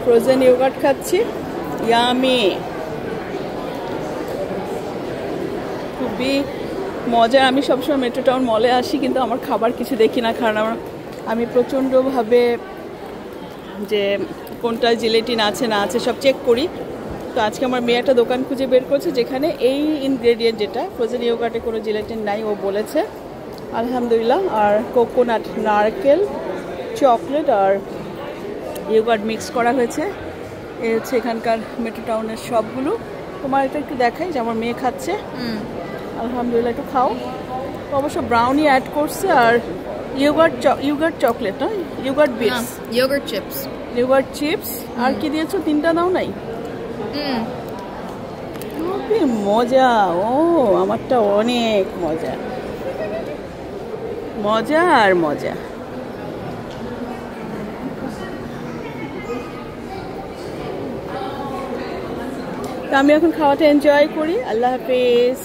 Frozen yogurt খাচ্ছি, yummy, খুবই মজা। আমি সবসময় মেট্রো টাউন মলে আসি, কিন্তু আমার খাবার কিছু দেখি না, কারণ আমি প্রচণ্ডভাবে যে কোনটা জিলেটিন আছে না আছে সব চেক করি। তো আজকে আমার মেয়ে একটা দোকান খুঁজে বের করছে যেখানে এই ইনগ্রেডিয়েন্ট, যেটা ফ্রোজেন ইয়োগার্টে কোনো জিলেটিন নাই, ও বলেছে আলহামদুলিল্লাহ। আর কোকোনাট, নারকেল, চকলেট আর ইয়োগার্ট মিক্স করা হয়েছে। এই হচ্ছে এখানকার মেট্রো টাউনের সবগুলো। তোমার এটা একটু দেখাই যে আমার মেয়ে খাচ্ছে। আলহামদুলিল্লাহ, একটু খাও। অবশ্য ব্রাউনি অ্যাড করছে আর ইয়োগার্ট চকলেট, না ইয়োগার্ট বিটস, ইয়োগার্ট চিপস। আর কি দিয়েছো? 3টা দাও নাই? খুবই মজা। ও আমারটা অনেক মজা, মজা আর মজা। তো আমি এখন খাওয়াটা এনজয় করি। আল্লাহ হাফেজ।